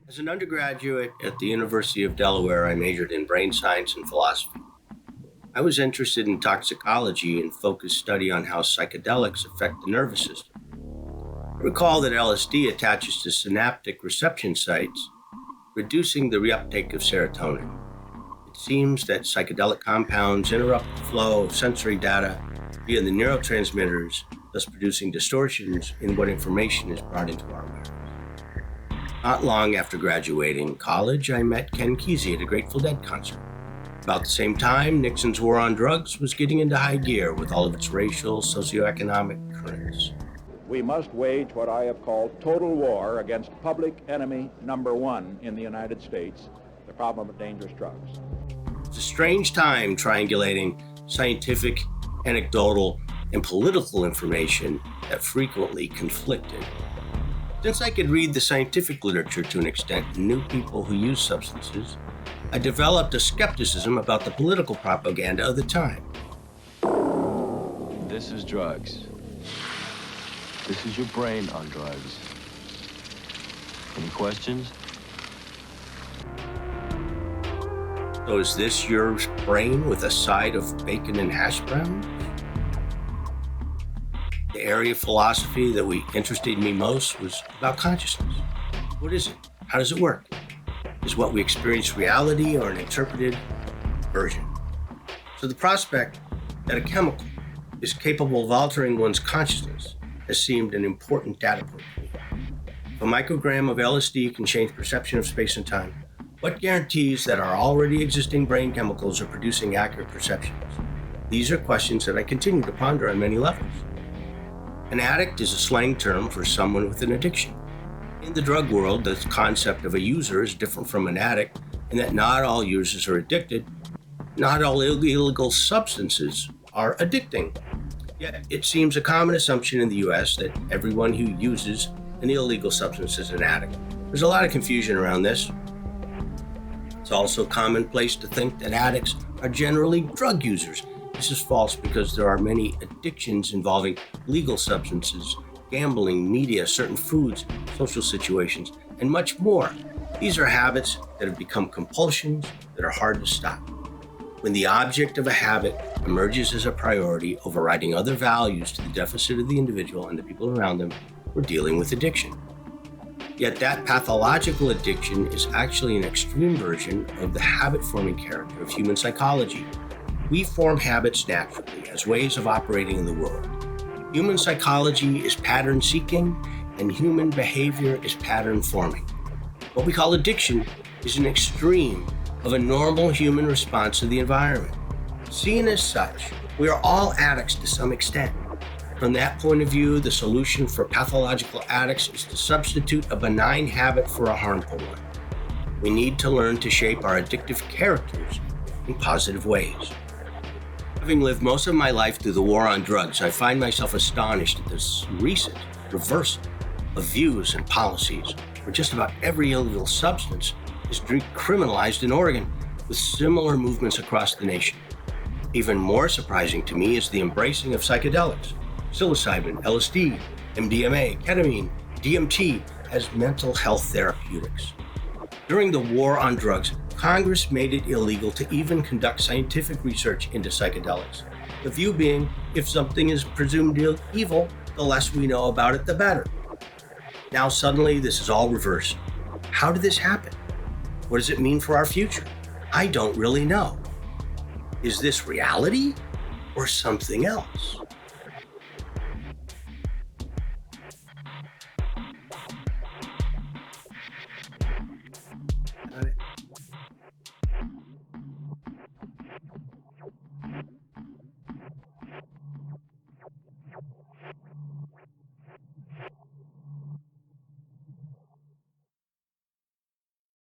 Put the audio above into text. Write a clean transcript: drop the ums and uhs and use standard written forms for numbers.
As an undergraduate at the University of Delaware, I majored in brain science and philosophy. I was interested in toxicology and focused study on how psychedelics affect the nervous system. I recall that LSD attaches to synaptic reception sites, reducing the reuptake of serotonin. It seems that psychedelic compounds interrupt the flow of sensory data via the neurotransmitters, thus producing distortions in what information is brought into our awareness. Not long after graduating college, I met Ken Kesey at a Grateful Dead concert. About the same time, Nixon's war on drugs was getting into high gear with all of its racial, socioeconomic currents. We must wage what I have called total war against public enemy number one in the United States, the problem of dangerous drugs. It's a strange time triangulating scientific, anecdotal, and political information that frequently conflicted. Since I could read the scientific literature to an extent and knew people who use substances, I developed a skepticism about the political propaganda of the time. This is drugs. This is your brain on drugs. Any questions? So is this your brain with a side of bacon and hash browns? The area of philosophy that interested me most was about consciousness. What is it? How does it work? Is what we experience reality or an interpreted version? So the prospect that a chemical is capable of altering one's consciousness has seemed an important data point to me. If a microgram of LSD can change perception of space and time, what guarantees that our already existing brain chemicals are producing accurate perceptions? These are questions that I continue to ponder on many levels. An addict is a slang term for someone with an addiction. In the drug world, the concept of a user is different from an addict in that not all users are addicted. Not all illegal substances are addicting. Yet it seems a common assumption in the US that everyone who uses an illegal substance is an addict. There's a lot of confusion around this. It's also commonplace to think that addicts are generally drug users. This is false because there are many addictions involving legal substances, gambling, media, certain foods, social situations, and much more. These are habits that have become compulsions that are hard to stop. When the object of a habit emerges as a priority, overriding other values to the deficit of the individual and the people around them, we're dealing with addiction. Yet that pathological addiction is actually an extreme version of the habit-forming character of human psychology. We form habits naturally as ways of operating in the world. Human psychology is pattern-seeking, and human behavior is pattern-forming. What we call addiction is an extreme of a normal human response to the environment. Seen as such, we are all addicts to some extent. From that point of view, the solution for pathological addicts is to substitute a benign habit for a harmful one. We need to learn to shape our addictive characters in positive ways. Having lived most of my life through the war on drugs, I find myself astonished at this recent reversal of views and policies where just about every illegal substance is decriminalized in Oregon, with similar movements across the nation. Even more surprising to me is the embracing of psychedelics, psilocybin, LSD, MDMA, ketamine, DMT as mental health therapeutics. During the war on drugs, Congress made it illegal to even conduct scientific research into psychedelics. The view being, if something is presumed evil, the less we know about it, the better. Now suddenly this is all reversed. How did this happen? What does it mean for our future? I don't really know. Is this reality or something else?